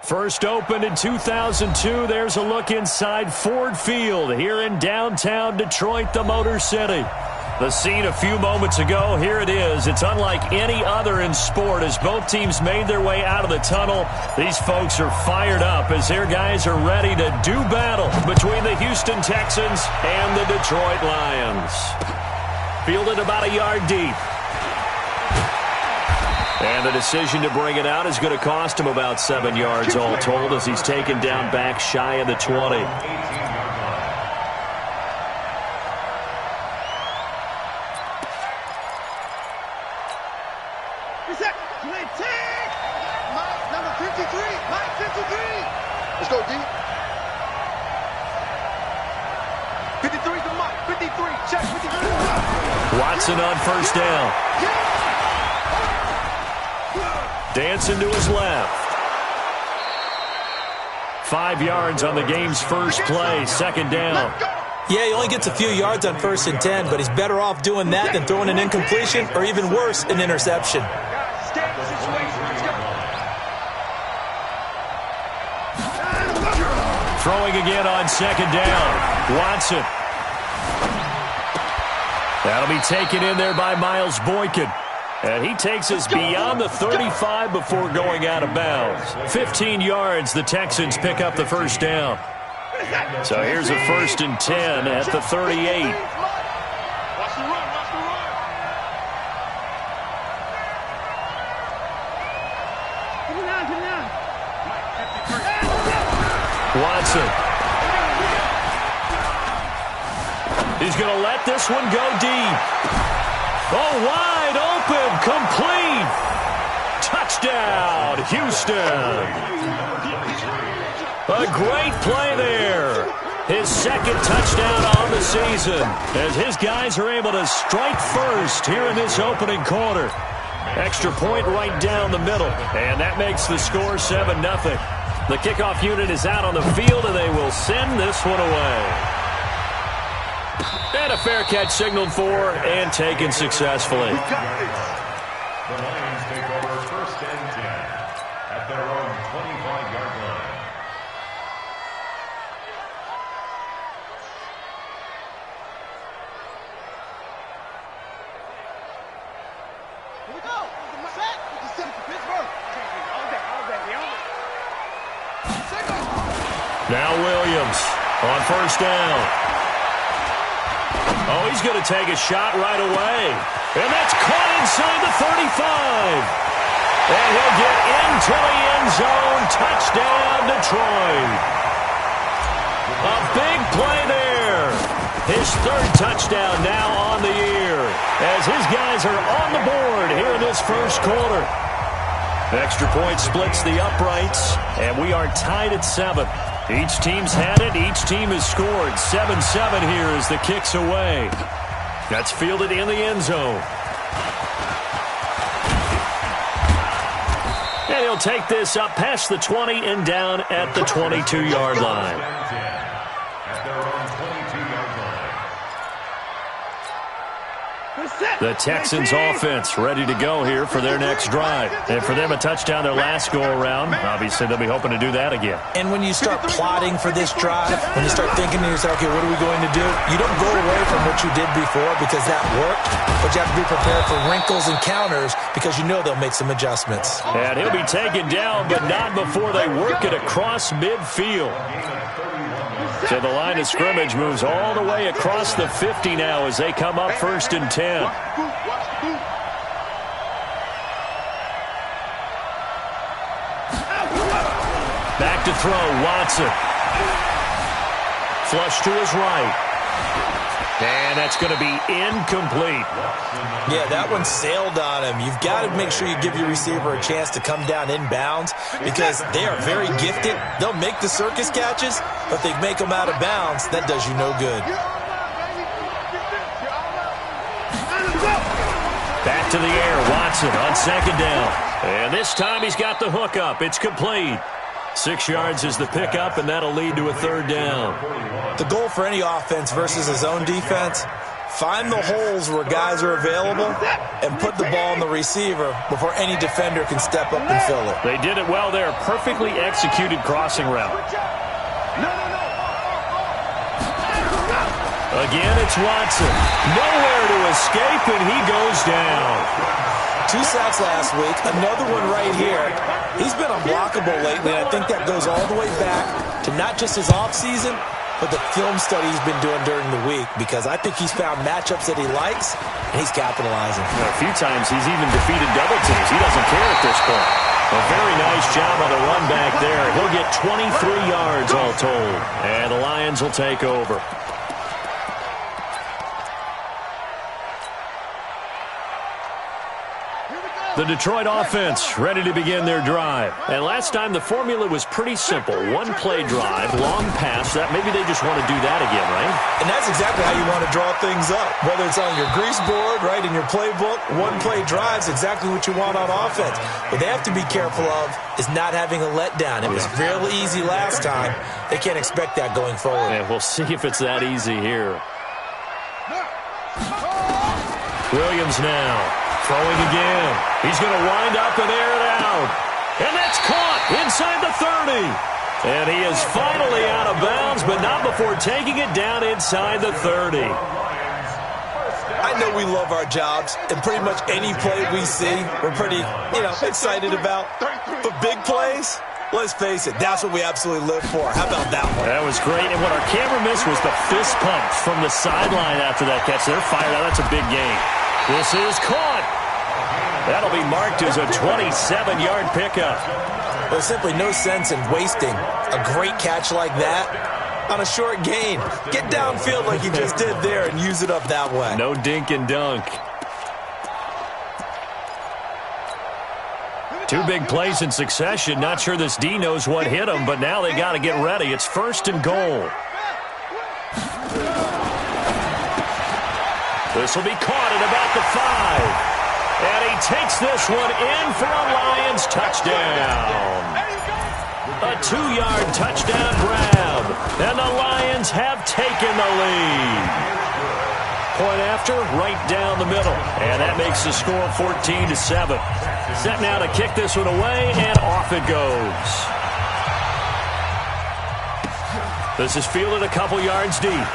First opened in 2002. There's a look inside Ford Field here in downtown Detroit, the Motor City. The scene a few moments ago, here it is. It's unlike any other in sport as both teams made their way out of the tunnel. These folks are fired up as their guys are ready to do battle between the Houston Texans and the Detroit Lions. Fielded about a yard deep. And the decision to bring it out is going to cost him about 7 yards all told as he's taken down back shy of the 20. Let's go, D. 53's the Mike. 53. Check. 53. Watson on first down. Dancing to his left. 5 yards on the game's first play. Second down. Yeah, he only gets a few yards on 1st and 10, but he's better off doing that than throwing an incompletion or even worse, an interception. Throwing again on second down. Watson. That'll be taken in there by Miles Boykin. And he takes us beyond the 35 before going out of bounds. 15 yards, the Texans pick up the first down. So here's a 1st and 10 at the 38. Watson. He's going to let this one go deep. Oh, wide open, complete. Touchdown, Houston. A great play there. His second touchdown on the season as his guys are able to strike first here in this opening quarter. Extra point right down the middle, and that makes the score 7-0. The kickoff unit is out on the field, and they will send this one away. And a fair catch signaled for and taken successfully. The Lions take over 1st and 10 at their own 25-yard line. Here we go. Set. Pittsburgh. Now Williams on first down. Oh, he's going to take a shot right away. And that's caught inside the 35. And he'll get into the end zone. Touchdown, Detroit. A big play there. His 3rd touchdown now on the year as his guys are on the board here in this first quarter. Extra point splits the uprights, and we are tied at 7. Each team's had it. Each team has scored. 7-7 here as the kick's away. That's fielded in the end zone. And he'll take this up past the 20 and down at the 22-yard line. The Texans offense ready to go here for their next drive. And for them, a touchdown their last go-around. Obviously, they'll be hoping to do that again. And when you start plotting for this drive, when you start thinking to yourself, okay, what are we going to do? You don't go away from what you did before because that worked, but you have to be prepared for wrinkles and counters because you know they'll make some adjustments. And he'll be taken down, but not before they work it across midfield. So the line of scrimmage moves all the way across the 50 now as they come up 1st and 10. Back to throw, Watson. Flush to his right. And that's going to be incomplete. Yeah, that one sailed on him. You've got to make sure you give your receiver a chance to come down inbounds because they are very gifted. They'll make the circus catches, but they make them out of bounds. That does you no good. Back to the air, Watson on second down. And this time he's got the hook up. It's complete. 6 yards is the pickup, and that'll lead to a 3rd down. The goal for any offense versus his own defense, Find the holes where guys are available and put the ball in the receiver before any defender can step up and fill it. They did it well there. Perfectly executed crossing route. Again, it's Watson. Nowhere to escape, and he goes down. 2 sacks last week, another one right here. He's been unblockable lately, and I think that goes all the way back to not just his offseason, but the film study he's been doing during the week, because I think he's found matchups that he likes, and he's capitalizing. A few times he's even defeated double teams. He doesn't care at this point. A very nice job on the run back there. He'll get 23 yards all told, and the Lions will take over. The Detroit offense ready to begin their drive. And last time the formula was pretty simple. One play drive, long pass. That maybe they just want to do that again, right? And that's exactly how you want to draw things up. Whether it's on your grease board, right, in your playbook, one play drive's exactly what you want on offense. What they have to be careful of is not having a letdown. It was real easy last time. They can't expect that going forward. Yeah, we'll see if it's that easy here. Williams now. Throwing again. He's going to wind up and air it out. And that's caught inside the 30. And he is finally out of bounds, but not before taking it down inside the 30. I know we love our jobs, and pretty much any play we see, we're pretty, excited about. But big plays, let's face it, that's what we absolutely live for. How about that one? That was great. And what our camera missed was the fist pump from the sideline after that catch. They're fired out. That's a big gain. This is caught. That'll be marked as a 27-yard pickup. There's simply no sense in wasting a great catch like that on a short gain. Get downfield like you just did there and use it up that way. No dink and dunk. 2 big plays in succession. Not sure this D knows what hit him, but now they got to get ready. It's 1st and goal. This will be caught at about the 5. And he takes this one in for a Lions touchdown. A 2-yard touchdown grab. And the Lions have taken the lead. Point after, right down the middle. And that makes the score 14-7. Set now to kick this one away, and off it goes. This is fielded a couple yards deep.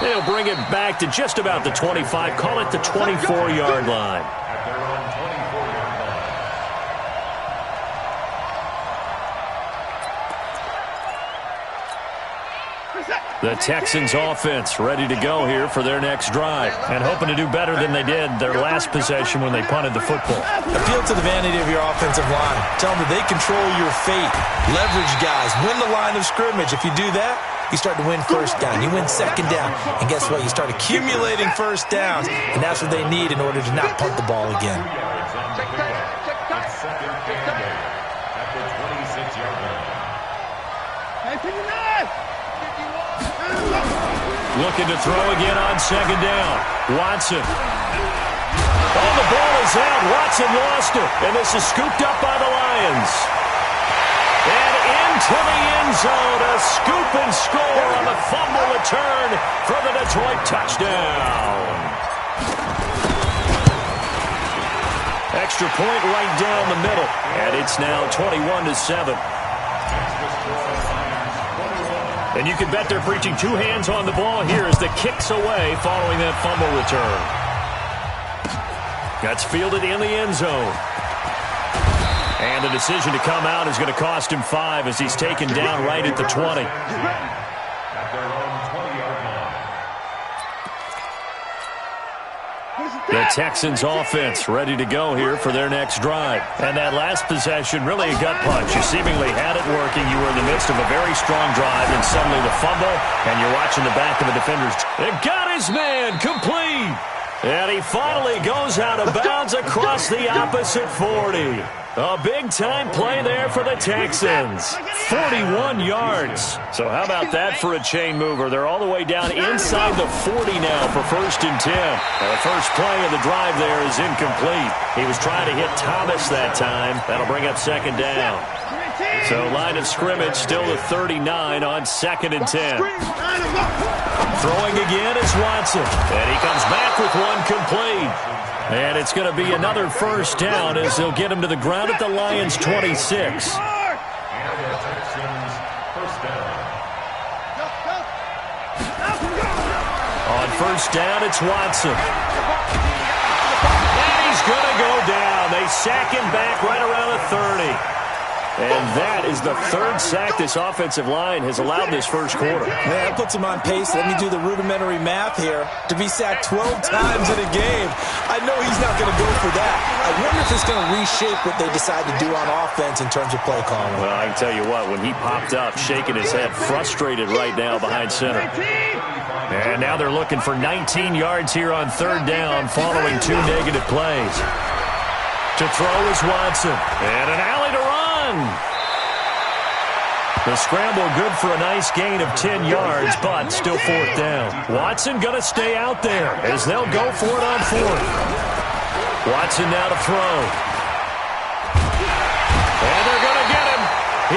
They'll bring it back to just about the 25. Call it the 24-yard line. The Texans offense ready to go here for their next drive and hoping to do better than they did their last possession when they punted the football. Appeal to the vanity of your offensive line. Tell them that they control your fate. Leverage guys. Win the line of scrimmage. If you do that, you start to win 1st down. You win 2nd down. And guess what? You start accumulating 1st downs. And that's what they need in order to not punt the ball again. Looking to throw again on 2nd down. Watson. Oh, the ball is out. Watson lost it. And this is scooped up by the Lions. And into the end zone, a scoop and score on the fumble return for the Detroit touchdown. Extra point right down the middle, and it's now 21-7. And you can bet they're preaching 2 hands on the ball here as the kick's away following that fumble return. That's fielded in the end zone. And the decision to come out is going to cost him 5 as he's taken down right at the 20. The Texans offense ready to go here for their next drive. And that last possession, really a gut punch. You seemingly had it working. You were in the midst of a very strong drive, and suddenly the fumble, and you're watching the back of the defenders. They got his man complete. And he finally goes out of bounds across the opposite 40. A big-time play there for the Texans. 41 yards. So how about that for a chain mover? They're all the way down inside the 40 now for 1st and 10. The first play of the drive there is incomplete. He was trying to hit Thomas that time. That'll bring up 2nd down. So line of scrimmage still the 39 on 2nd and 10. Throwing again is Watson. And he comes back with one complete. And it's going to be another first down as they'll get him to the ground at the Lions' 26. On first down, it's Watson. And he's going to go down. They sack him back right around the 30. And that is the 3rd sack this offensive line has allowed this first quarter. Yeah, that puts him on pace. Let me do the rudimentary math here. To be sacked 12 times in a game, I know he's not going to go for that. I wonder if it's going to reshape what they decide to do on offense in terms of play calling. Well, I can tell you what, when he popped up, shaking his head, frustrated right now behind center. And now they're looking for 19 yards here on 3rd down following 2 negative plays. To throw is Watson. And an alley to run. The scramble good for a nice gain of 10 yards, but still 4th down. Watson going to stay out there as they'll go for it on 4th. Watson now to throw. And they're going to get him.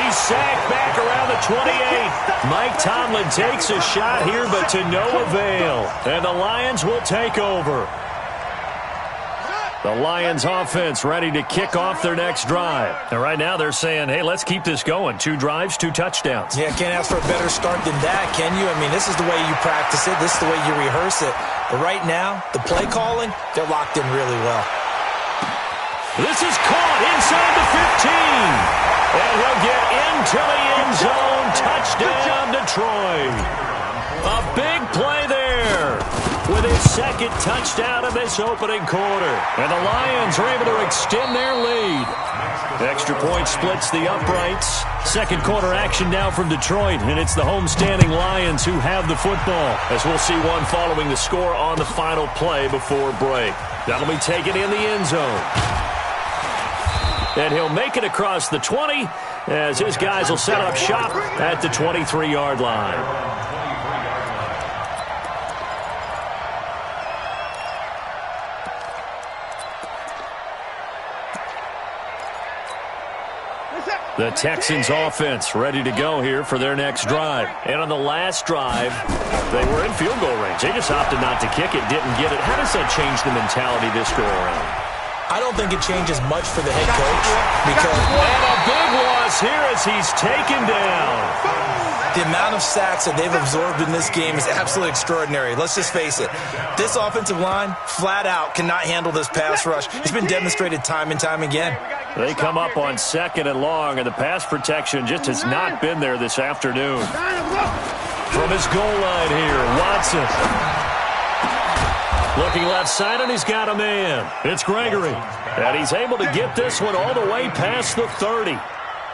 He's sacked back around the 28. Mike Tomlin takes a shot here, but to no avail. And the Lions will take over. The Lions offense ready to kick off their next drive. And right now they're saying, hey, let's keep this going. 2 drives, 2 touchdowns. Yeah, can't ask for a better start than that, can you? I mean, this is the way you practice it. This is the way you rehearse it. But right now, the play calling, they're locked in really well. This is caught inside the 15. And he'll get into the end zone. Touchdown, Detroit. A big play there with his 2nd touchdown of this opening quarter. And the Lions are able to extend their lead. Extra point splits the uprights. 2nd quarter action now from Detroit, and it's the homestanding Lions who have the football, as we'll see one following the score on the final play before break. That'll be taken in the end zone. And he'll make it across the 20 as his guys will set up shop at the 23-yard line. The Texans offense ready to go here for their next drive. And on the last drive, they were in field goal range. They just opted not to kick it, didn't get it. How does that change the mentality this go around? I don't think it changes much for the head coach. Because and a big loss here as he's taken down. The amount of sacks that they've absorbed in this game is absolutely extraordinary. Let's just face it. This offensive line, flat out, cannot handle this pass rush. It's been demonstrated time and time again. They come up on 2nd and long, and the pass protection just has not been there this afternoon. From his goal line here, Watson. Looking left side, and he's got a man. It's Gregory. And he's able to get this one all the way past the 30.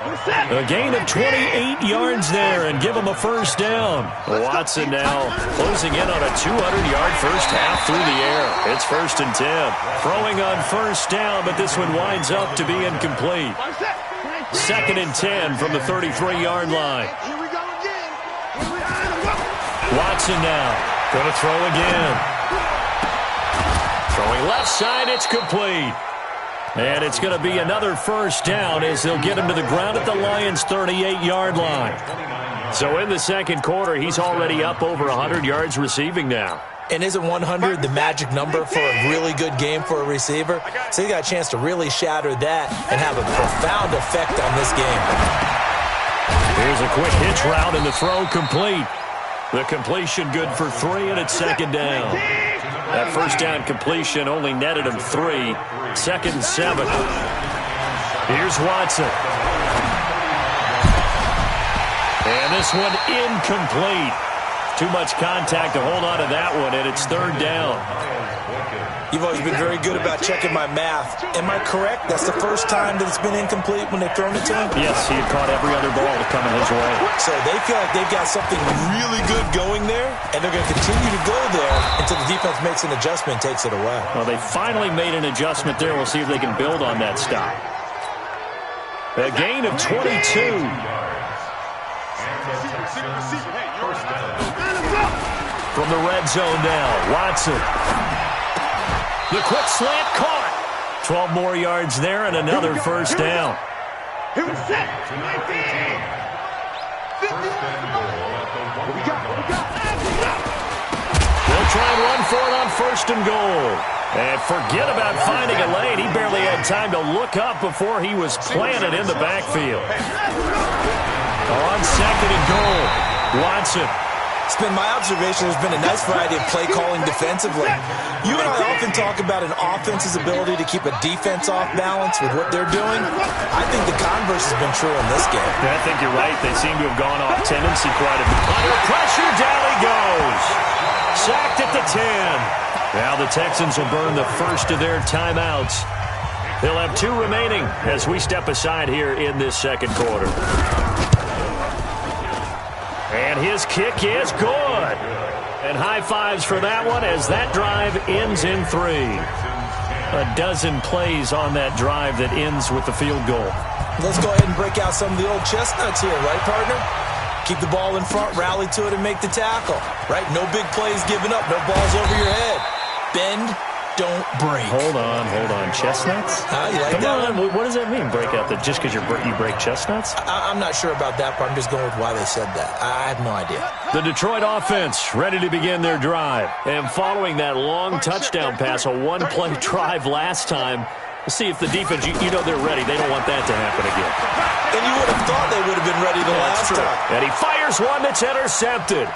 A gain of 28 yards there and give him a first down. Watson now closing in on a 200-yard first half through the air. It's 1st and 10. Throwing on first down, but this one winds up to be incomplete. 2nd and 10 from the 33-yard line. Watson now going to throw again. Throwing left side, it's complete. And it's going to be another first down as they'll get him to the ground at the Lions' 38-yard line. So in the 2nd quarter, he's already up over 100 yards receiving now. And isn't 100 the magic number for a really good game for a receiver? So he got a chance to really shatter that and have a profound effect on this game. Here's a quick hitch route and the throw complete. The completion good for 3, and it's 2nd down. That first down completion only netted him 3. 2nd and 7. Here's Watson. And this one incomplete. Too much contact to hold on to that one, and it's 3rd down. You've always been very good about checking my math. Am I correct? That's the first time that it's been incomplete when they've thrown it to him? Yes, he had caught every other ball coming his way. So they feel like they've got something really good going there, and they're going to continue to go there until the defense makes an adjustment and takes it away. Well, they finally made an adjustment there. We'll see if they can build on that stop. A gain of 22. From the red zone now, Watson. The quick slant caught. 12 more yards there and another first down. Here we set. 50. First and goal at the 1 We got. They'll try and run for it on first and goal. And forget about finding a lane. He barely had time to look up before he was planted in the backfield. On second and goal, Watson. It's been my observation there's been a nice variety of play calling defensively. You and I often talk about an offense's ability to keep a defense off balance with what they're doing. I think the converse has been true in this game. I think you're right. They seem to have gone off tendency quite a bit. Under pressure, down he goes. Sacked at the 10. Now the Texans will burn the first of their timeouts. They'll have 2 remaining as we step aside here in this second quarter. And his kick is good. And high fives for that one as that drive ends in 3. A dozen plays on that drive that ends with the field goal. Let's go ahead and break out some of the old chestnuts here, right, partner? Keep the ball in front, rally to it, and make the tackle, right? No big plays given up, no balls over your head. Bend, don't break. Hold on. Chestnuts? You like Come that on. one? What does that mean, break out? That just because you break chestnuts? I'm not sure about that, but I'm just going with why they said that. I have no idea. The Detroit offense ready to begin their drive. And following that long touchdown pass, a one-play drive last time, we'll see if the defense, you know they're ready. They don't want that to happen again. And you would have thought they would have been ready the last time. And he fires one that's intercepted.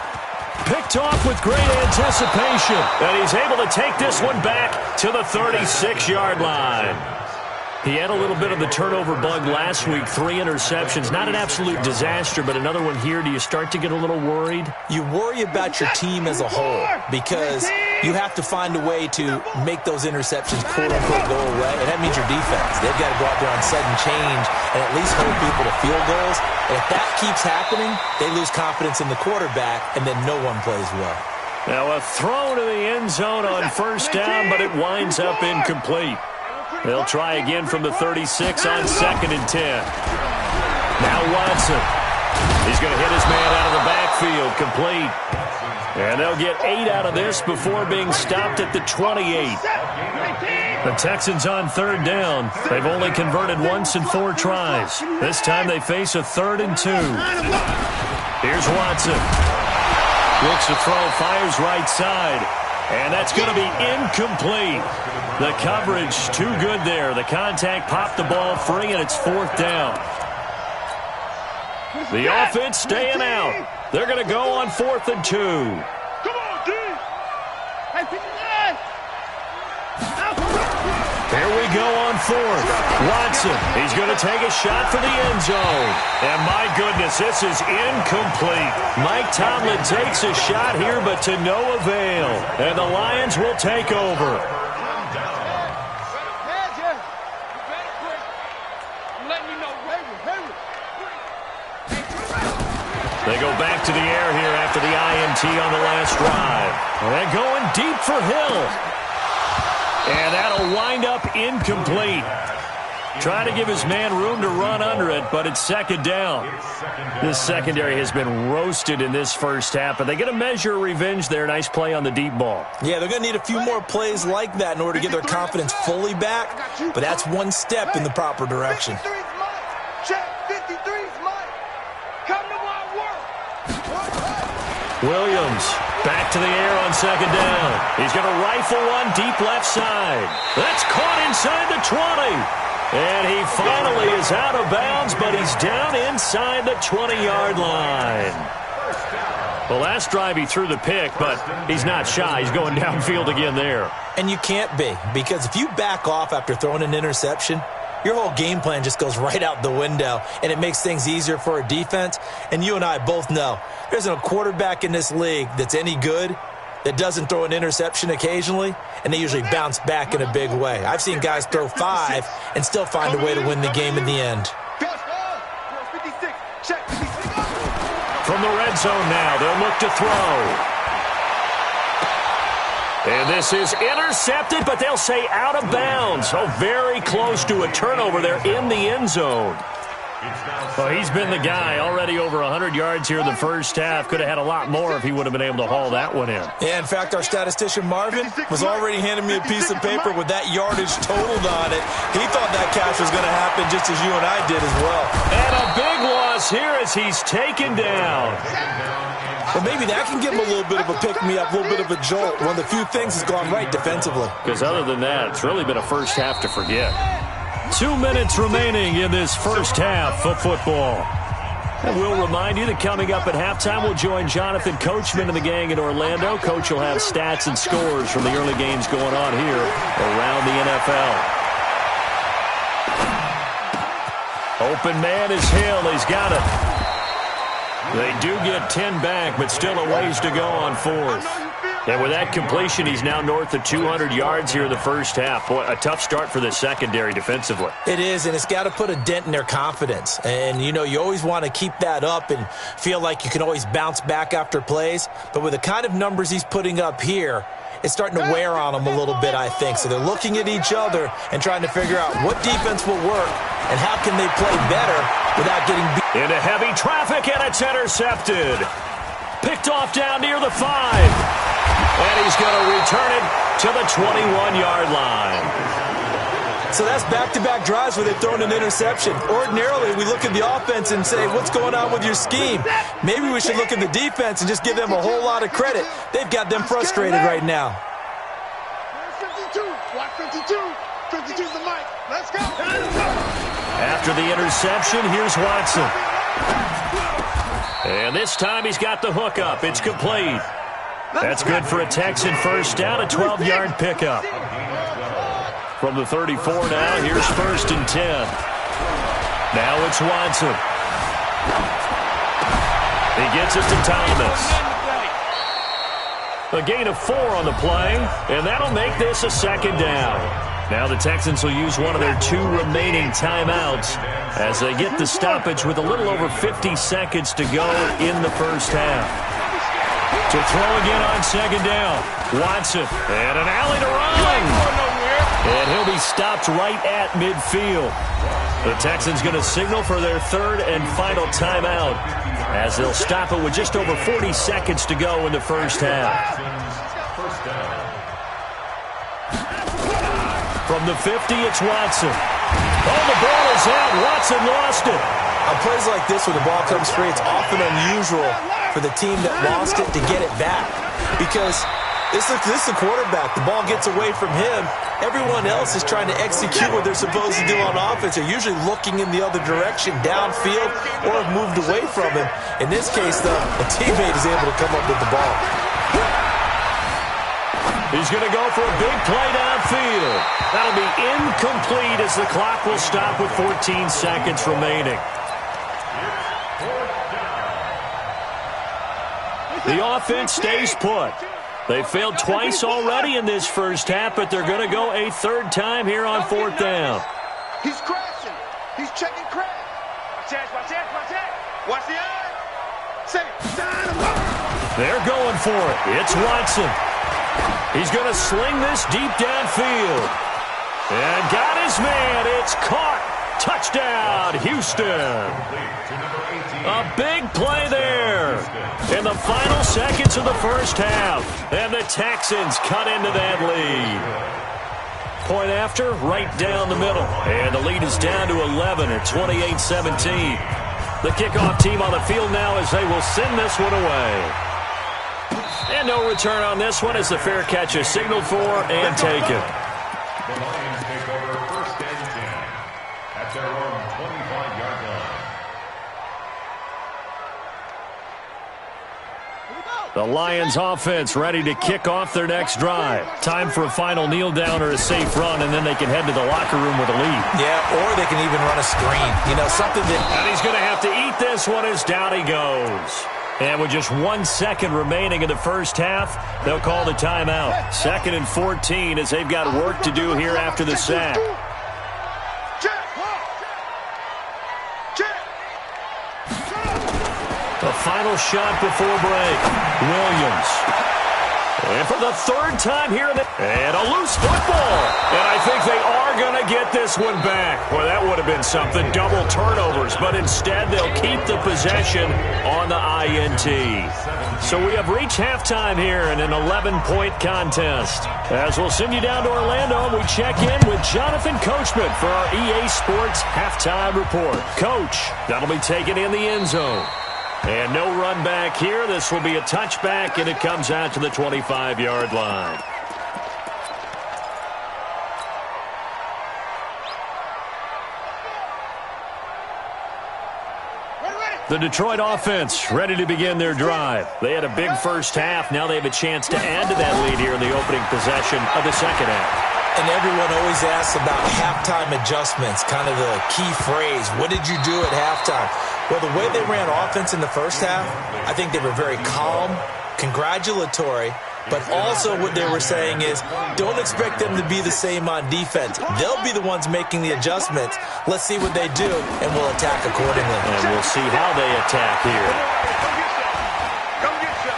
Picked off with great anticipation. And he's able to take this one back to the 36-yard line. He had a little bit of the turnover bug last week, 3 interceptions. Not an absolute disaster, but another one here. Do you start to get a little worried? You worry about your team as a whole because you have to find a way to make those interceptions, quote-unquote, go away. And that means your defense. They've got to go out there on sudden change and at least hold people to field goals. And if that keeps happening, they lose confidence in the quarterback, and then no one plays well. Now a throw to the end zone on first down, but it winds up incomplete. They'll try again from the 36 on second and 10. Now Watson. He's going to hit his man out of the backfield, complete. And they'll get 8 out of this before being stopped at the 28. The Texans on third down. They've only converted once in 4 tries. This time they face a 3rd and 2. Here's Watson. Looks to throw, fires right side. And that's going to be incomplete. The coverage too good there. The contact popped the ball free, and it's 4th down. The offense staying out. They're going to go on 4th and 2. Come on, D. Hey, 59. Here we go on 4th. Watson, he's going to take a shot for the end zone. And my goodness, this is incomplete. Mike Tomlin takes a shot here, but to no avail. And the Lions will take over. They go back to the air here after the INT on the last drive. And going deep for Hill. And that'll wind up incomplete. Trying to give his man room to run under it, but it's 2nd down. This secondary has been roasted in this first half, but they get a measure of revenge there. Nice play on the deep ball. Yeah, they're going to need a few more plays like that in order to get their confidence fully back, but that's one step in the proper direction. 53's mine. Check, 53's mine. Come to my work. Williams back to the air on 2nd down. He's going to rifle one deep left side. That's caught inside the 20. And he finally is out of bounds, but he's down inside the 20-yard line. The last drive he threw the pick, but he's not shy. He's going downfield again there. And you can't be, because if you back off after throwing an interception, your whole game plan just goes right out the window, and it makes things easier for a defense. And you and I both know there isn't a quarterback in this league that's any good that doesn't throw an interception occasionally, and they usually bounce back in a big way. I've seen guys throw 5 and still find a way to win the game in the end. From the red zone now, they'll look to throw. And this is intercepted, but they'll say out of bounds. So very close to a turnover there in the end zone. Well, he's been the guy. Already over 100 yards here in the first half. Could have had a lot more if he would have been able to haul that one in. Yeah, in fact, our statistician Marvin was already handing me a piece of paper with that yardage totaled on it. He thought that catch was going to happen just as you and I did as well. And a big loss here as he's taken down. Well, maybe that can give him a little bit of a pick-me-up, a little bit of a jolt. One of the few things has gone right defensively. Because other than that, it's really been a first half to forget. 2 minutes remaining in this first half of football. And we'll remind you that coming up at halftime, we'll join Jonathan Coachman and the gang in Orlando. Coach will have stats and scores from the early games going on here around the NFL. Open man is Hill. He's got it. They do get 10 back, but still a ways to go on fourth. And with that completion, he's now north of 200 yards here in the first half. Boy, a tough start for the secondary defensively. It is, and it's got to put a dent in their confidence. And, you know, you always want to keep that up and feel like you can always bounce back after plays. But with the kind of numbers he's putting up here, it's starting to wear on them a little bit, I think. So they're looking at each other and trying to figure out what defense will work and how can they play better without getting beat. Into heavy traffic, and it's intercepted. Picked off down near the 5. And he's going to return it to the 21-yard line. So that's back-to-back drives where they've thrown an interception. Ordinarily, we look at the offense and say, what's going on with your scheme? Maybe we should look at the defense and just give them a whole lot of credit. They've got them frustrated right now. 52. Watch 52. 52's the mic. Let's go. After the interception, here's Watson. And this time he's got the hook up. It's complete. That's good for a Texan first down, a 12-yard pickup. From the 34 now, here's first and 10. Now it's Watson. He gets it to Thomas. A gain of 4 on the play, and that'll make this a second down. Now the Texans will use one of their 2 remaining timeouts as they get the stoppage with a little over 50 seconds to go in the first half. To throw again on second down. Watson. And an alley to run. And he'll be stopped right at midfield. The Texans going to signal for their 3rd and final timeout as they'll stop it with just over 40 seconds to go in the first half. From the 50, it's Watson. Oh, the ball is out. Watson lost it. On plays like this where the ball comes free, it's often unusual for the team that lost it to get it back. Because this is the quarterback. The ball gets away from him. Everyone else is trying to execute what they're supposed to do on offense. They're usually looking in the other direction, downfield, or have moved away from him. In this case, though, a teammate is able to come up with the ball. He's going to go for a big play downfield. That'll be incomplete as the clock will stop with 14 seconds remaining. The offense stays put. They failed twice already in this first half, but they're going to go a 3rd time here on 4th down. He's crashing. He's checking crash. Watch that. Watch the eye. Say, they're going for it. It's Watson. He's going to sling this deep downfield. And got his man. It's caught. Touchdown, Houston. A big play there in the final seconds of the first half. And the Texans cut into that lead. Point after, right down the middle. And the lead is down to 11 at 28-17. The kickoff team on the field now as they will send this one away. And no return on this one as the fair catch is signaled for and taken. The Lions take over 1st and 10 at their own 25-yard line. The Lions offense ready to kick off their next drive. Time for a final kneel down or a safe run, and then they can head to the locker room with a lead. Yeah, or they can even run a screen. You know, something that... And he's going to have to eat this one as down he goes. And with just 1 second remaining in the first half, they'll call the timeout. 2nd and 14 as they've got work to do here after the sack. The final shot before break. Williams. And for the third time here, and a loose football. And I think they are going to get this one back. Well, that would have been something, double turnovers. But instead, they'll keep the possession on the INT. So we have reached halftime here in an 11-point contest. As we'll send you down to Orlando, we check in with Jonathan Coachman for our EA Sports Halftime Report. Coach, that'll be taken in the end zone. And no run back here. This will be a touchback, and it comes out to the 25-yard line. The Detroit offense ready to begin their drive. They had a big first half. Now they have a chance to add to that lead here in the opening possession of the second half. And everyone always asks about halftime adjustments, kind of the key phrase. What did you do at halftime? Well, the way they ran offense in the first half, I think they were very calm, congratulatory, but also what they were saying is don't expect them to be the same on defense. They'll be the ones making the adjustments. Let's see what they do, and we'll attack accordingly. And we'll see how they attack here.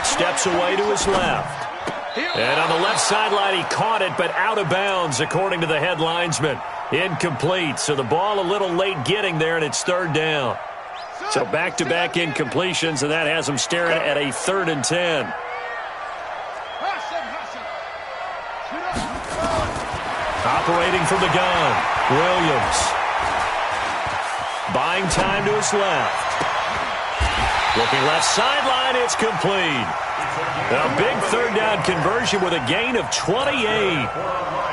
Steps away to his left. And on the left sideline, he caught it, but out of bounds, according to the head linesman. Incomplete, so the ball a little late getting there, and it's third down. So back-to-back incompletions, and that has him staring at a 3rd and 10. Operating from the gun, Williams. Buying time to his left. Looking left sideline, it's complete. A big third down conversion with a gain of 28.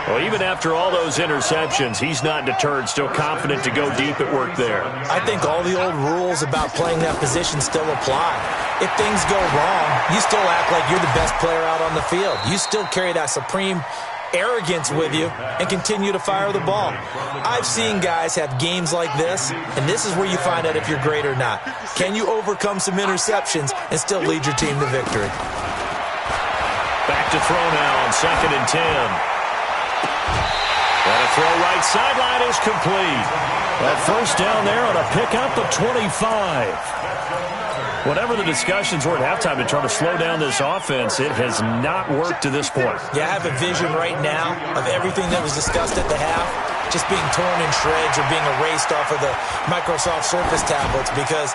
Well, even after all those interceptions, he's not deterred, still confident to go deep at work there. I think all the old rules about playing that position still apply. If things go wrong, you still act like you're the best player out on the field. You still carry that supreme arrogance with you and continue to fire the ball. I've seen guys have games like this, and this is where you find out if you're great or not. Can you overcome some interceptions and still lead your team to victory? Back to throw now on 2nd and 10. And a throw right sideline is complete. That first down there on a pickup of 25. Whatever the discussions were at halftime to try to slow down this offense, it has not worked to this point. Yeah, I have a vision right now of everything that was discussed at the half just being torn in shreds or being erased off of the Microsoft Surface tablets because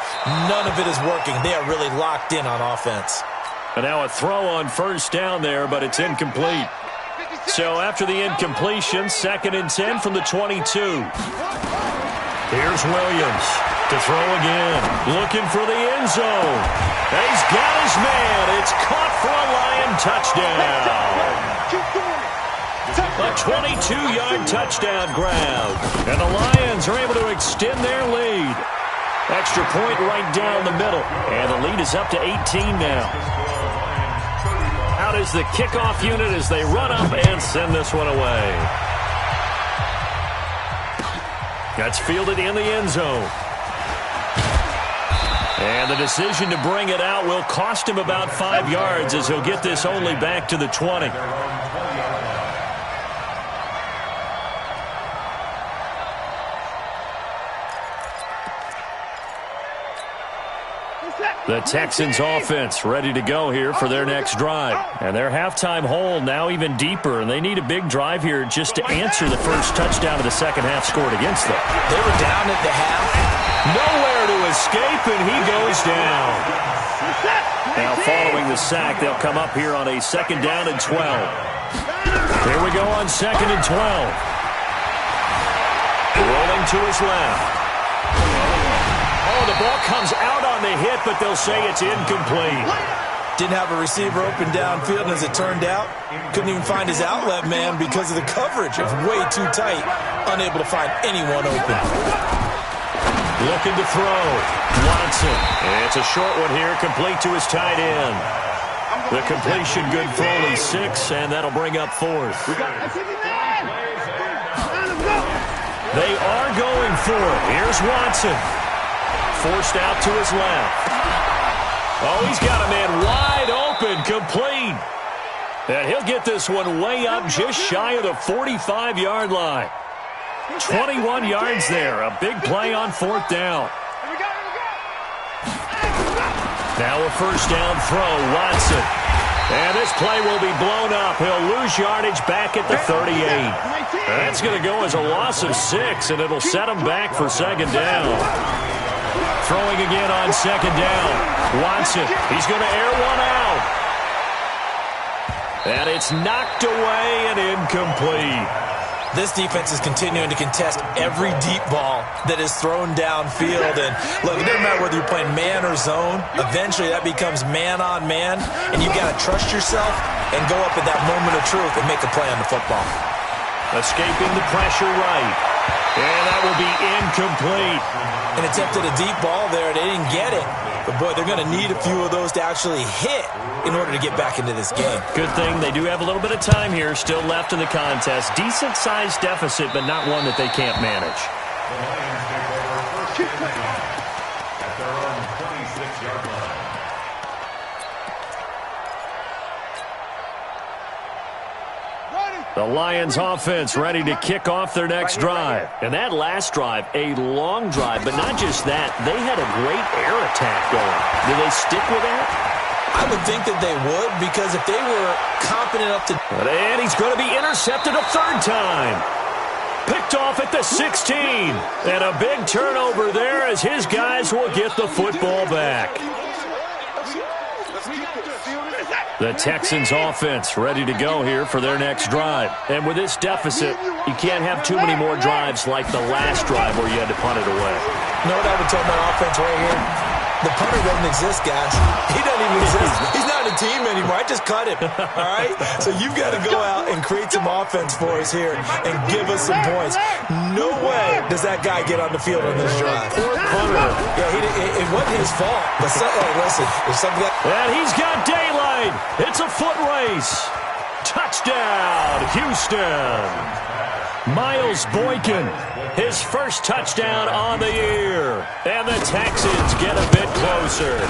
none of it is working. They are really locked in on offense. And now a throw on first down there, but it's incomplete. So after the incompletion, 2nd and 10 from the 22. Here's Williams to throw again, looking for the end zone. And he's got his man. It's caught for a Lion touchdown. A 22-yard touchdown grab. And the Lions are able to extend their lead. Extra point right down the middle. And the lead is up to 18 now. Out is the kickoff unit as they run up and send this one away. That's fielded in the end zone. And the decision to bring it out will cost him about 5 yards as he'll get this only back to the 20. The Texans offense ready to go here for their next drive. And their halftime hole now even deeper, and they need a big drive here just to answer the first touchdown of the second half scored against them. They were down at the half. Nowhere to escape, and he goes down. Now following the sack, they'll come up here on a 2nd down and 12. Here we go on 2nd and 12. Rolling to his left. Oh, the ball comes out on the hit, but they'll say it's incomplete. Didn't have a receiver open downfield, and as it turned out, couldn't even find his outlet man because of the coverage. It was way too tight, unable to find anyone open. Looking to throw. Watson. It's a short one here, complete to his tight end. The completion good for only 6, and that'll bring up 4th. They are going for it. Here's Watson. Forced out to his left. Oh, he's got a man wide open, complete. And he'll get this one way up just shy of the 45-yard line. 21 yards there. A big play on 4th down. Now a first down throw. Watson. And this play will be blown up. He'll lose yardage back at the 38. That's going to go as a loss of 6, and it'll set him back for second down. Throwing again on second down. Watson, he's going to air one out. And it's knocked away and incomplete. This defense is continuing to contest every deep ball that is thrown downfield. And look, it doesn't matter whether you're playing man or zone. Eventually that becomes man on man, and you've got to trust yourself and go up at that moment of truth and make a play on the football. Escaping the pressure right. And that will be incomplete. An attempt at a deep ball there. They didn't get it. But, boy, they're going to need a few of those to actually hit in order to get back into this game. Good thing they do have a little bit of time here still left in the contest. Decent-sized deficit, but not one that they can't manage. The Lions take over first and 10 at their own 26-yard line. The Lions offense ready to kick off their next drive. And that last drive, a long drive, but not just that. They had a great air attack going. Do they stick with that? I would think that they would, because if they were confident enough to... And he's going to be intercepted a third time. Picked off at the 16. And a big turnover there as his guys will get the football back. The Texans offense ready to go here for their next drive. And with this deficit, you can't have too many more drives like the last drive where you had to punt it away. You know what I would tell my offense right here? The punter doesn't exist, guys. He doesn't even exist. He's not a team anymore. I just cut him, all right? So you've got to go out and create some offense for us here and give us some points. No way does that guy get on the field on this drive. Poor punter. Yeah, it wasn't his fault. But listen, there's something that... And he's got daylight. It's a foot race. Touchdown, Houston. Miles Boykin, his first touchdown on the year. And the Texans get a bit closer.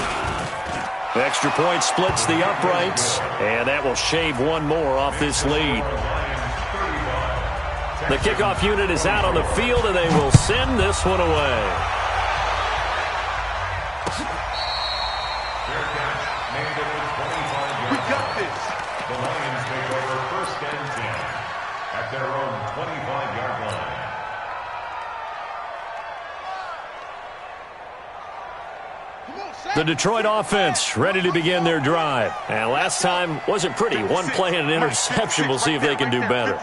Extra point splits the uprights, and that will shave one more off this lead. The kickoff unit is out on the field, and they will send this one away. We got this. The Lions take over first and 10 at their own 25-yard line. The Detroit offense ready to begin their drive. And last time wasn't pretty. One play and an interception. We'll see if they can do better.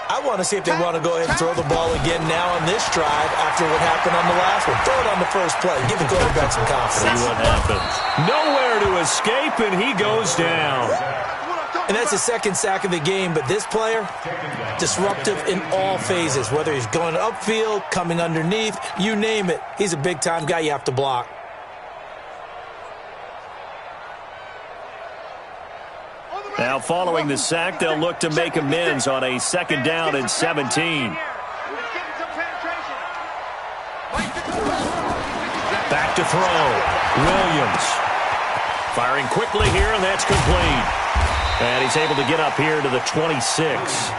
I want to see if they want to go ahead and throw the ball again now on this drive after what happened on the last one. Throw it on the first play. Give the quarterback some confidence. See what happens. Nowhere to escape, and he goes down. And that's the second sack of the game, but this player, disruptive in all phases, whether he's going upfield, coming underneath, you name it. He's a big-time guy you have to block. Now, following the sack, they'll look to make amends on a second down and 17. Back to throw. Williams. Firing quickly here, and that's complete. And he's able to get up here to the 26.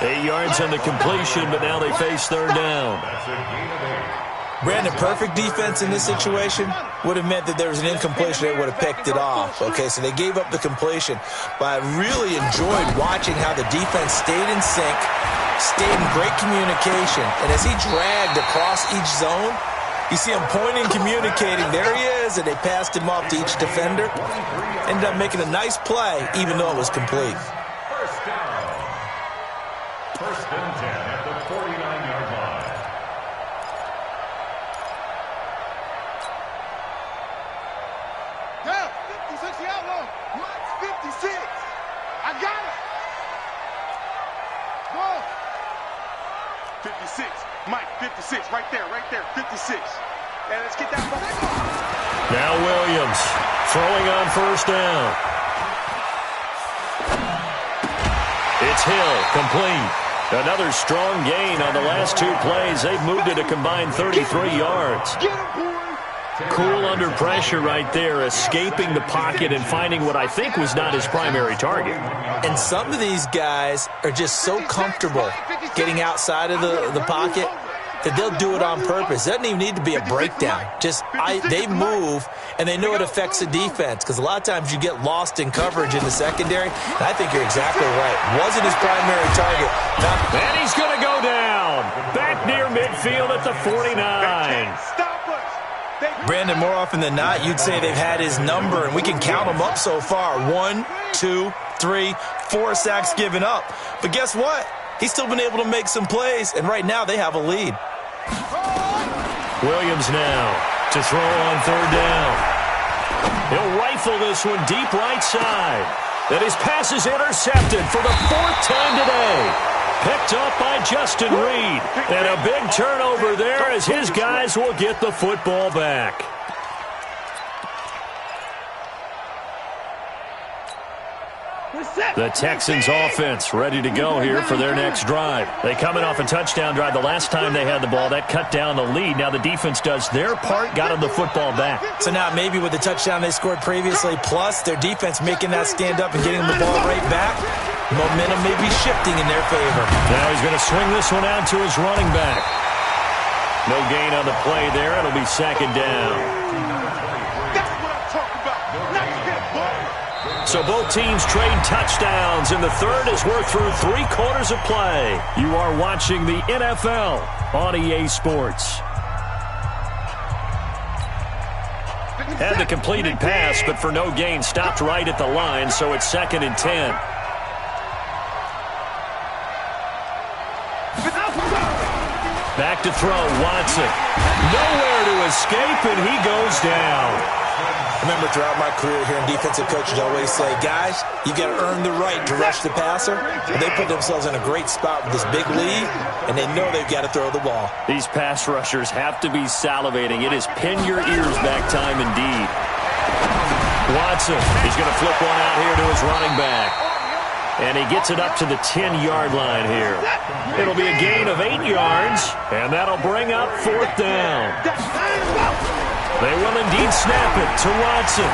8 yards on the completion, but now they face third down. Brandon, perfect defense in this situation would have meant that there was an incompletion that would have picked it off. Okay, so they gave up the completion. But I really enjoyed watching how the defense stayed in sync, stayed in great communication. And as he dragged across each zone, you see him pointing, communicating. There he is, and they passed him off to each defender. Ended up making a nice play, even though it was complete. First down. First and 10 at the 49-yard line. Down, 56 the outlaw. Mike's 56. I got it. Go. 56. Mike, 56. Right there, 56. And let's get that ball. Now Williams throwing on first down. It's Hill, complete. Another strong gain on the last two plays. They've moved it a combined 33 yards. Get him, boy. Cool under pressure right there, escaping the pocket and finding what I think was not his primary target. And some of these guys are just so comfortable getting outside of the pocket that they'll do it on purpose. It doesn't even need to be a breakdown. They move, and they know it affects the defense, because a lot of times you get lost in coverage in the secondary, and I think you're exactly right. Wasn't his primary target. And he's going to go down. Back near midfield at the 49. Brandon, more often than not, you'd say they've had his number, and we can count them up so far. 1, 2, 3, 4 sacks given up. But guess what? He's still been able to make some plays, and right now they have a lead. Williams now to throw on third down. He'll rifle this one deep right side. And his pass is intercepted for the 4th time today. Picked up by Justin Reed. And a big turnover there as his guys will get the football back. The Texans offense ready to go here for their next drive. They coming off a touchdown drive the last time they had the ball. That cut down the lead. Now the defense does their part, got them the football back. So now maybe with the touchdown they scored previously, plus their defense making that stand up and getting the ball right back, momentum may be shifting in their favor. Now he's going to swing this one out to his running back. No gain on the play there. It'll be 2nd down. That's what I'm talking about. Nice hit, boy. So both teams trade touchdowns in the third as we're through 3 quarters of play. You are watching the NFL on EA Sports. Had the completed pass, but for no gain, stopped right at the line, so it's 2nd and 10. Back to throw, Watson. Nowhere to escape, and he goes down. Remember, throughout my career here in defensive coaches, I always say, guys, you got to earn the right to rush the passer. And they put themselves in a great spot with this big lead, and they know they've got to throw the ball. These pass rushers have to be salivating. It is pin your ears back time indeed. Watson, he's going to flip one out here to his running back. And he gets it up to the 10-yard line here. It'll be a gain of 8 yards, and that'll bring up 4th down. They will indeed snap it to Watson.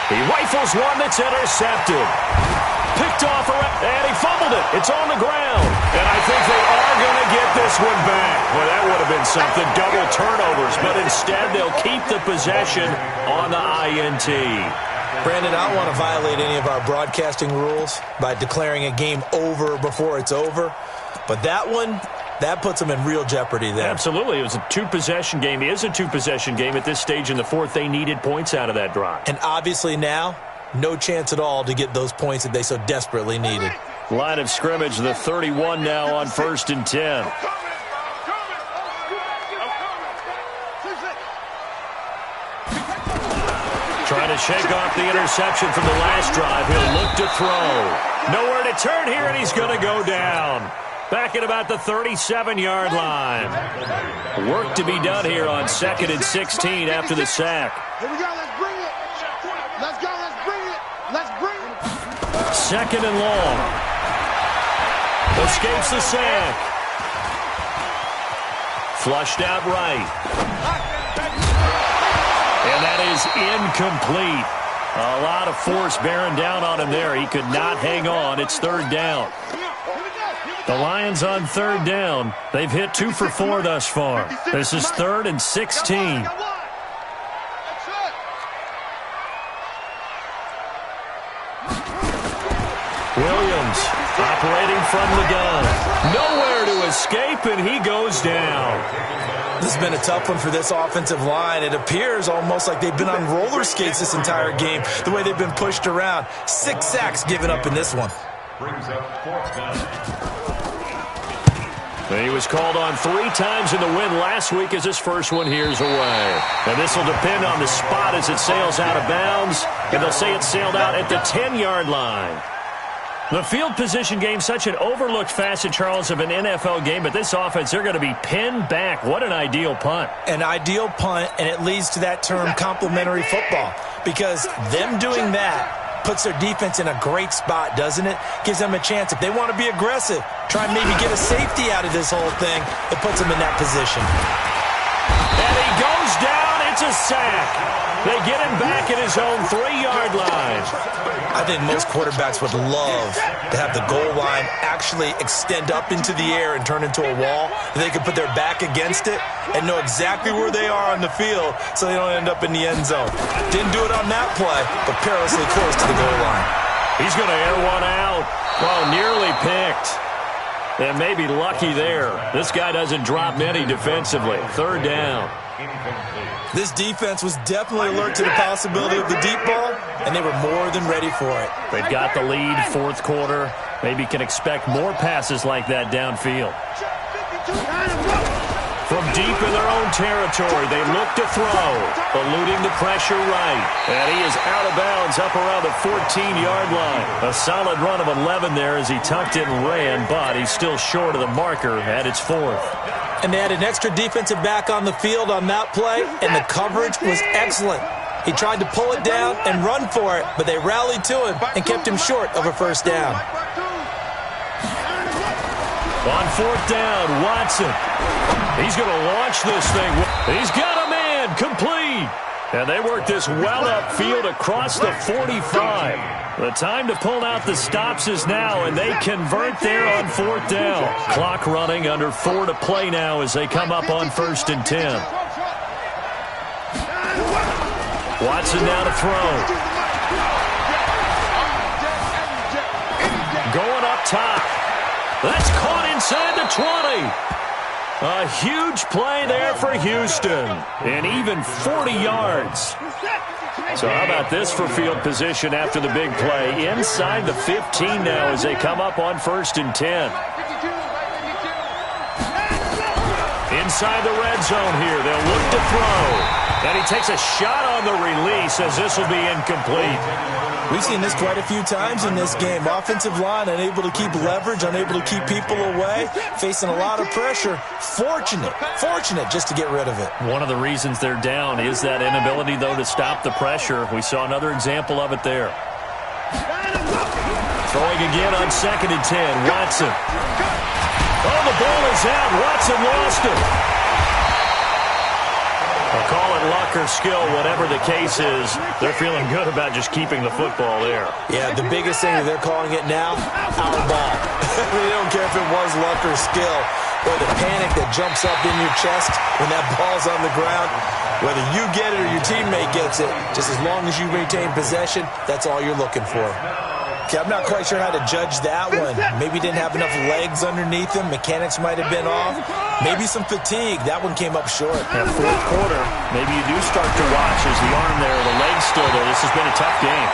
He rifles one that's intercepted. Picked off, and he fumbled it. It's on the ground. And I think they are going to get this one back. Well, that would have been something, double turnovers. But instead, they'll keep the possession on the INT. Brandon, I don't want to violate any of our broadcasting rules by declaring a game over before it's over. But that one, that puts them in real jeopardy there. Absolutely. It was a 2-possession game. It is a 2-possession game at this stage in the fourth. They needed points out of that drive. And obviously now, no chance at all to get those points that they so desperately needed. Line of scrimmage, the 31 now on 1st and 10. Trying to shake off the interception from the last drive. He'll look to throw. Nowhere to turn here, and he's going to go down. Back at about the 37-yard line. Work to be done here on 2nd and 16 after the sack. Here we go. Let's bring it. Let's go. Let's bring it. Let's bring it. 2nd and long. Escapes the sack. Flushed out right. And that is incomplete. A lot of force bearing down on him there. He could not hang on. It's 3rd down. The Lions on 3rd down. They've hit 2 for 4 thus far. This is 3rd and 16. Williams operating from the gun. Nowhere to escape, and he goes down. This has been a tough one for this offensive line. It appears almost like they've been on roller skates this entire game, the way they've been pushed around. 6 sacks given up in this one. Brings up 4th down. He was called on 3 times in the win last week as his first one here's away. And this will depend on the spot as it sails out of bounds. And they'll say it sailed out at the 10-yard line. The field position game, such an overlooked facet, Charles, of an NFL game. But this offense, they're going to be pinned back. What an ideal punt. An ideal punt, and it leads to that term complementary football. Because them doing that puts their defense in a great spot, doesn't it? Gives them a chance. If they want to be aggressive, try and maybe get a safety out of this whole thing, it puts them in that position. And he goes down. It's a sack. They get him back at his own 3-yard line. I think most quarterbacks would love to have the goal line actually extend up into the air and turn into a wall. They can put their back against it and know exactly where they are on the field so they don't end up in the end zone. Didn't do it on that play, but perilously close to the goal line. He's going to air one out. Well, nearly picked. And maybe lucky there. This guy doesn't drop many defensively. 3rd down. This defense was definitely alert to the possibility of the deep ball, and they were more than ready for it. They've got the lead, 4th quarter. Maybe can expect more passes like that downfield. From deep in their own territory, they look to throw, eluding the pressure right. And he is out of bounds up around the 14-yard line. A solid run of 11 there as he tucked it and ran, but he's still short of the marker at its 4th. And they had an extra defensive back on the field on that play, and the coverage was excellent. He tried to pull it down and run for it, but they rallied to him and kept him short of a 1st down. On 4th down, Watson. He's going to launch this thing. He's got a man, complete. And they work this well upfield across the 45. The time to pull out the stops is now, and they convert there on 4th down. Clock running, under 4 to play now as they come up on 1st and 10. Watson now to throw. Going up top. That's caught inside the 20. A huge play there for Houston. And even 40 yards. So how about this for field position after the big play? Inside the 15 now as they come up on 1st and 10. Inside the red zone here. They'll look to throw. And he takes a shot on the release as this will be incomplete. We've seen this quite a few times in this game. Offensive line unable to keep leverage, unable to keep people away, facing a lot of pressure. Fortunate just to get rid of it. One of the reasons they're down is that inability, though, to stop the pressure. We saw another example of it there. Throwing again on 2nd and 10. Watson. Oh, the ball is out. Watson lost it. I'll call it luck or skill, whatever the case is. They're feeling good about just keeping the football there. Yeah, the biggest thing that they're calling it now, our ball. They don't care if it was luck or skill, or the panic that jumps up in your chest when that ball's on the ground. Whether you get it or your teammate gets it, just as long as you retain possession, that's all you're looking for. Okay, I'm not quite sure how to judge that one. Maybe didn't have enough legs underneath him. Mechanics might have been off. Maybe some fatigue. That one came up short. At 4th quarter, maybe you do start to watch as the arm there, the leg's still there. This has been a tough game.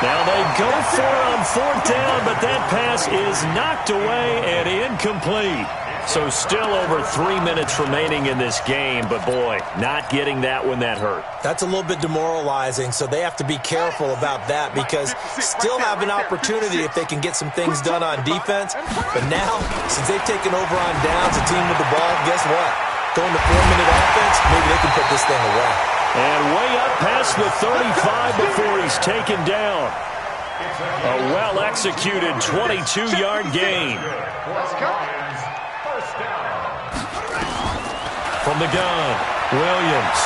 Now they go for it on 4th down, but that pass is knocked away and incomplete. So still over 3 minutes remaining in this game, but boy, not getting that one that hurt. That's a little bit demoralizing, so they have to be careful about that because still have an opportunity if they can get some things done on defense. But now, since they've taken over on downs, a team with the ball, guess what? Going to 4-minute offense, maybe they can put this thing away. And way up past the 35 before he's taken down. A well-executed 22-yard gain. From the gun, Williams.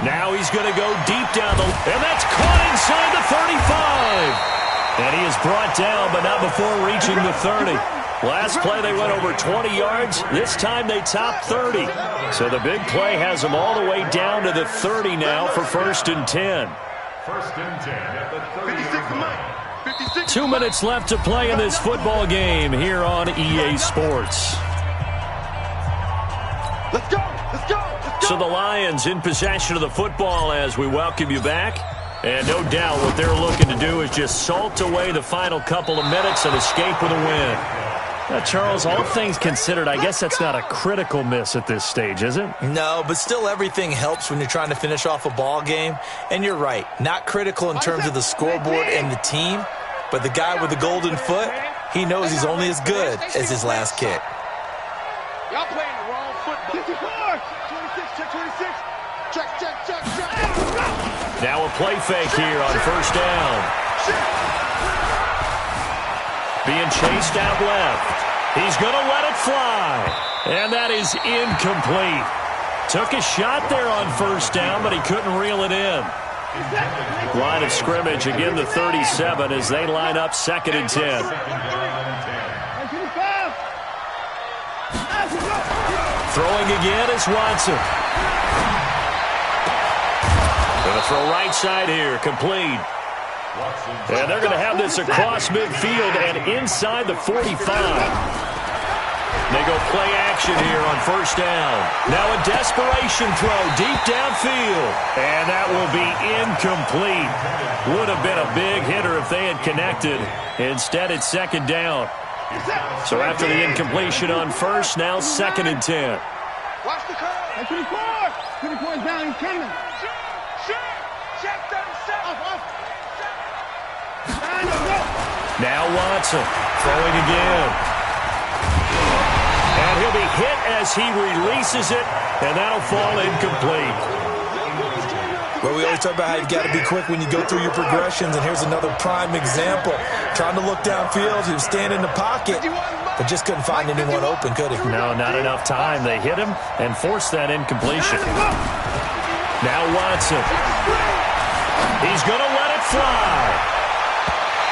Now he's going to go deep down the... And that's caught inside the 35. And he is brought down, but not before reaching the 30. Last play they went over 20 yards. This time they topped 30. So the big play has them all the way down to the 30 now for 1st and 10. 1st and 10 at the 30. 2 minutes left to play in this football game here on EA Sports. Let's go! Let's go! Let's go! So the Lions in possession of the football as we welcome you back. And no doubt what they're looking to do is just salt away the final couple of minutes and escape with a win. Now, Charles, all things considered, I guess that's not a critical miss at this stage, is it? No, but still everything helps when you're trying to finish off a ball game. And you're right, not critical in terms of the scoreboard and the team, but the guy with the golden foot, he knows he's only as good as his last kick. Y'all playing the wrong football. 54, 26, check 26. Check. Now a play fake here on 1st down. Being chased out left. He's going to let it fly. And that is incomplete. Took a shot there on first down, but he couldn't reel it in. Line of scrimmage, again the 37 as they line up 2nd and 10. Throwing again is Watson. Going to throw right side here, complete. And they're going to have this across midfield and inside the 45. They go play action here on first down. Now a desperation throw deep downfield. And that will be incomplete. Would have been a big hitter if they had connected. Instead, it's 2nd down. So after the incompletion on first, now 2nd and 10. Watch the curve. 24. 24 is down. He's coming. Shoot. Check 37. Now Watson throwing again. And he'll be hit as he releases it, and that'll fall incomplete. Well, we always talk about how you've got to be quick when you go through your progressions, and here's another prime example. Trying to look downfield, he was standing in the pocket, but just couldn't find anyone open, could he? No, not enough time. They hit him and forced that incompletion. Now Watson. He's going to let it fly.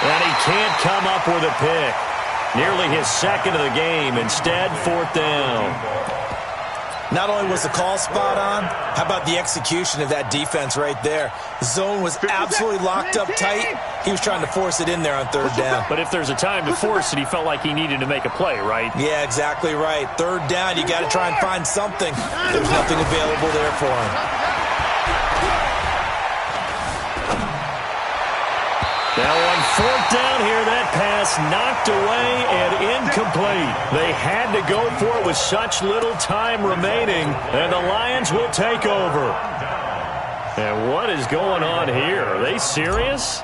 And he can't come up with a pick. Nearly his 2nd of the game. Instead, 4th down. Not only was the call spot on, how about the execution of that defense right there? The zone was absolutely locked up tight. He was trying to force it in there on 3rd down. But if there's a time to force it, he felt like he needed to make a play, right? Yeah, exactly right. 3rd down, you got to try and find something. There was nothing available there for him. Now on 4th down here, that pass knocked away and incomplete. They had to go for it with such little time remaining, and the Lions will take over. And what is going on here? Are they serious?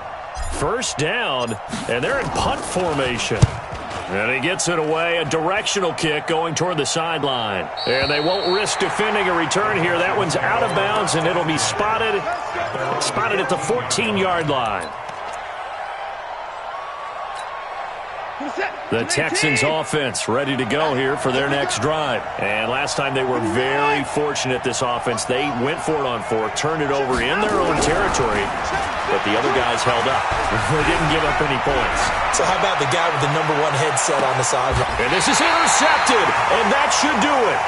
1st down, and they're in punt formation. And he gets it away, a directional kick going toward the sideline. And they won't risk defending a return here. That one's out of bounds, and it'll be spotted at the 14-yard line. The Texans offense ready to go here for their next drive. And last time they were very fortunate, this offense. They went for it on 4th, turned it over in their own territory, but the other guys held up. They didn't give up any points. So how about the guy with the #1 headset on the sideline? And this is intercepted, and that should do it.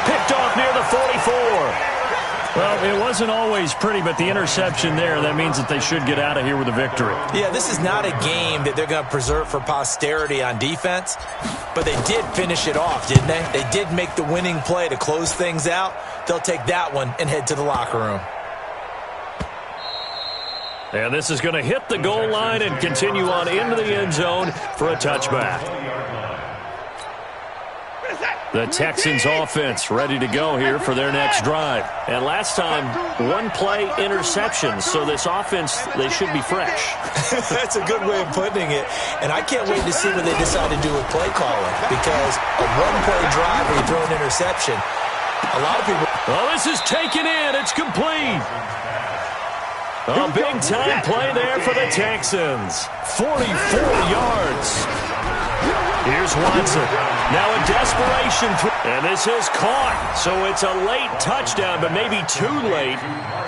Picked off near the 44. Well, it wasn't always pretty, but the interception there, that means that they should get out of here with a victory. Yeah, this is not a game that they're going to preserve for posterity on defense, but they did finish it off, didn't they? They did make the winning play to close things out. They'll take that one and head to the locker room. And this is going to hit the goal line and continue on into the end zone for a touchback. The Texans offense ready to go here for their next drive. And last time, 1-play interception. So this offense, they should be fresh. That's a good way of putting it. And I can't wait to see what they decide to do with play calling. Because a 1-play drive where you throw an interception, a lot of people... Oh, this is taken in. It's complete. A big-time play there for the Texans. 44 yards. Here's Watson. Now a desperation. And this is caught. So it's a late touchdown, but maybe too late.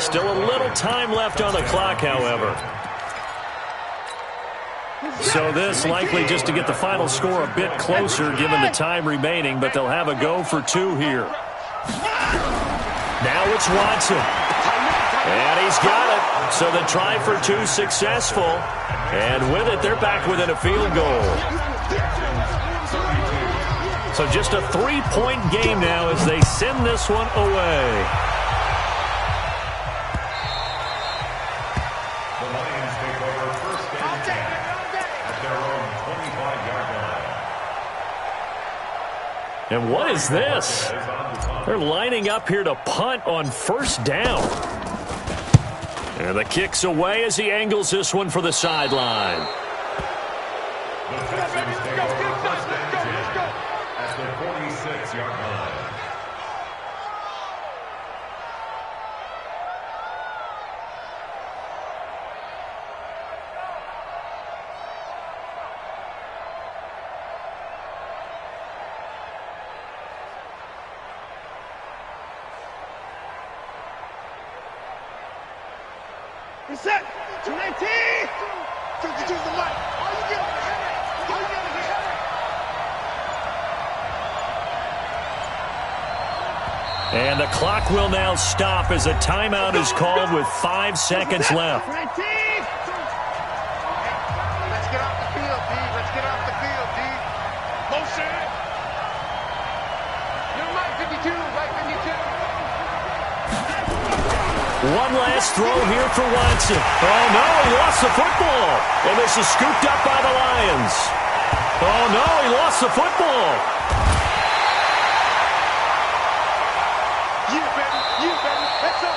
Still a little time left on the clock, however. So this likely just to get the final score a bit closer given the time remaining, but they'll have a go for 2 here. Now it's Watson. And he's got it. So the try for 2 successful. And with it, they're back within a field goal. So just a 3-point game now as they send this one away. The Lions take over 1st and 10 at their own 25-yard line. And what is this? They're lining up here to punt on 1st down. And the kick's away as he angles this one for the sideline. The Texans take over 1st and 10 at the 46-yard line. Reset. 219. 52 is the mic. All you get is headache. All you get is headache. And the clock will now stop as a timeout is called with 5 seconds left. Let's get off the field, D. Let's get off the field, D. Motion. You're right 52, right 52. One last throw here for Watson. Oh, no, he lost the football. And this is scooped up by the Lions. Oh, no, he lost the football. You, baby. That's all.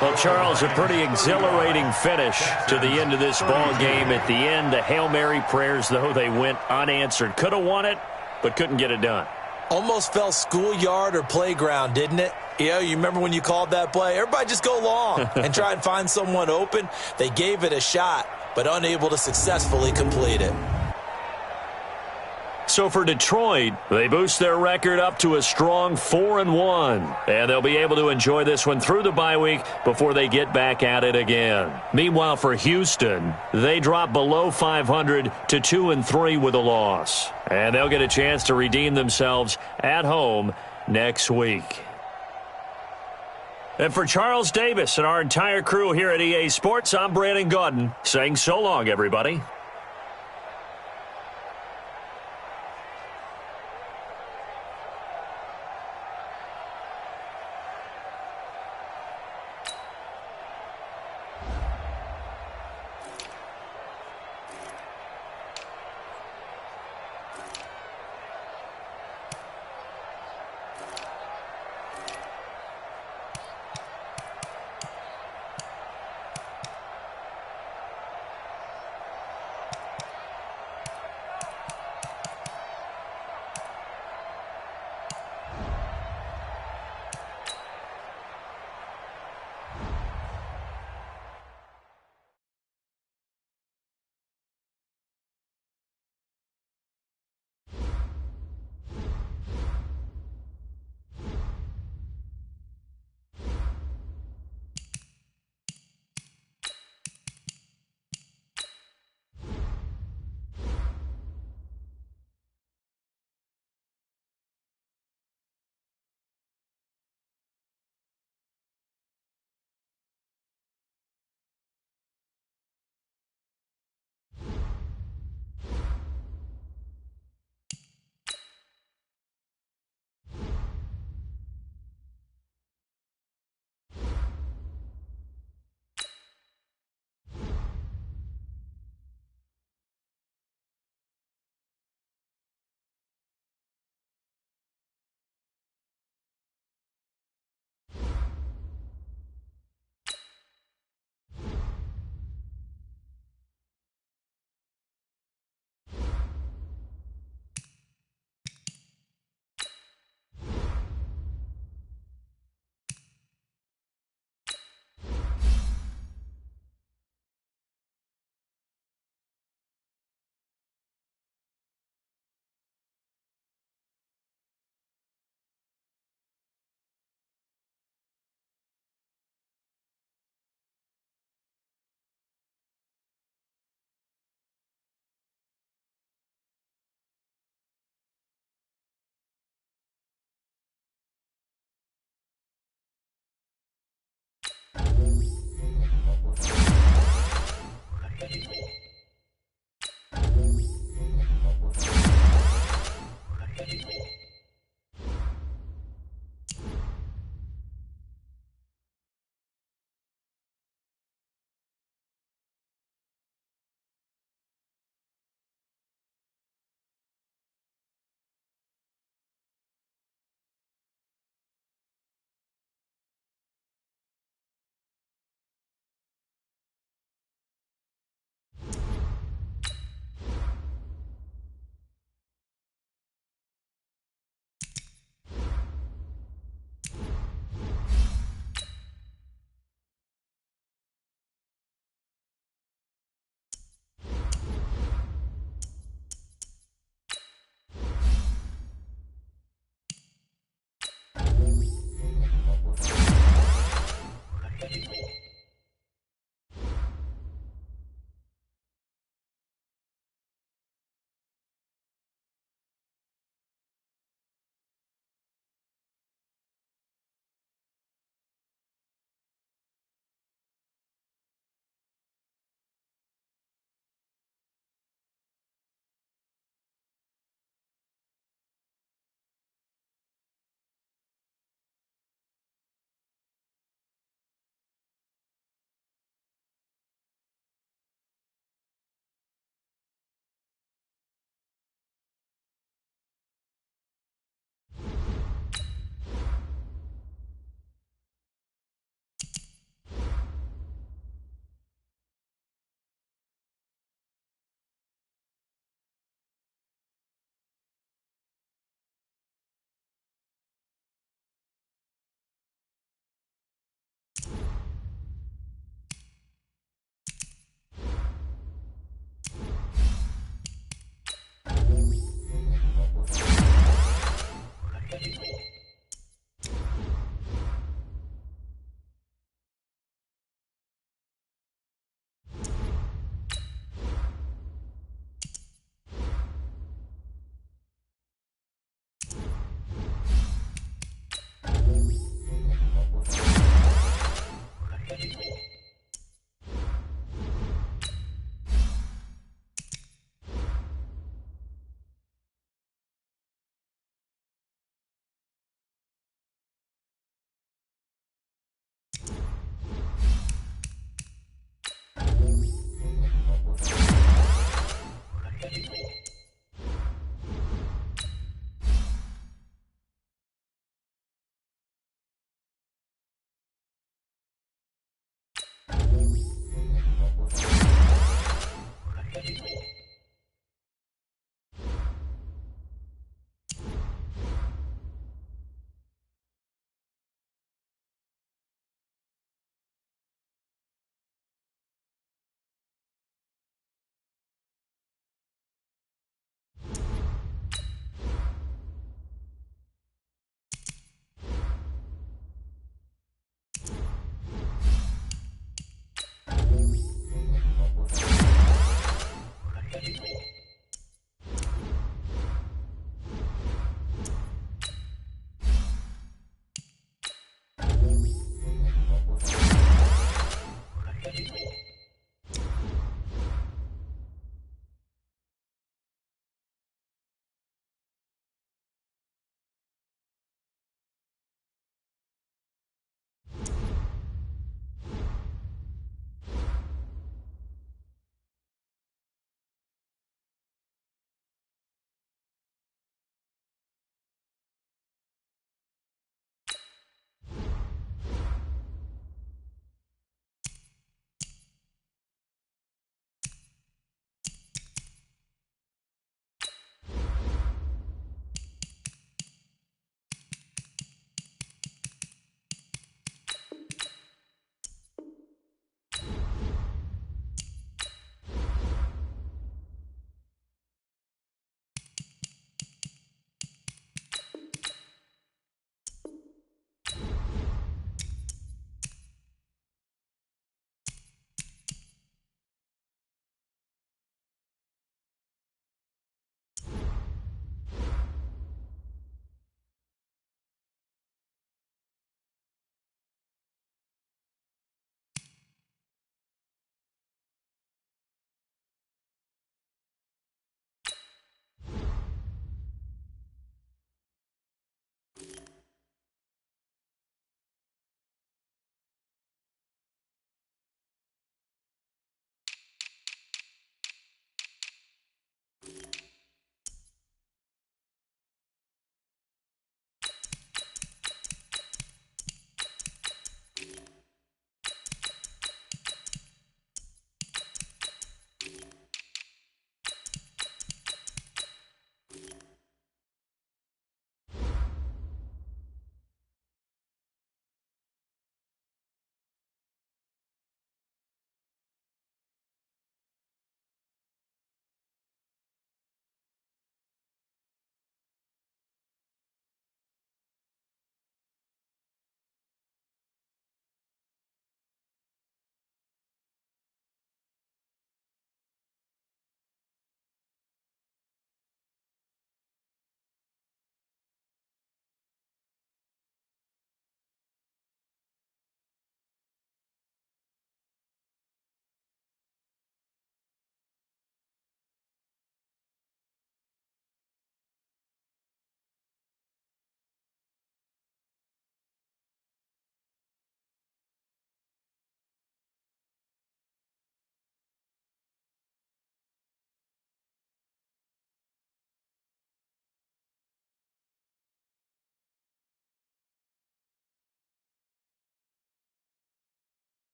Well, Charles, a pretty exhilarating finish to the end of this ball game. At the end, the Hail Mary prayers, though, they went unanswered. Could have won it, but couldn't get it done. Almost fell schoolyard or playground, didn't it? You remember when you called that play? Everybody just go long and try and find someone open. They gave it a shot, but unable to successfully complete it. So for Detroit, they boost their record up to a strong 4-1. And they'll be able to enjoy this one through the bye week before they get back at it again. Meanwhile, for Houston, they drop below 500 to 2-3 with a loss. And they'll get a chance to redeem themselves at home next week. And for Charles Davis and our entire crew here at EA Sports, I'm Brandon Gaudin saying so long, everybody.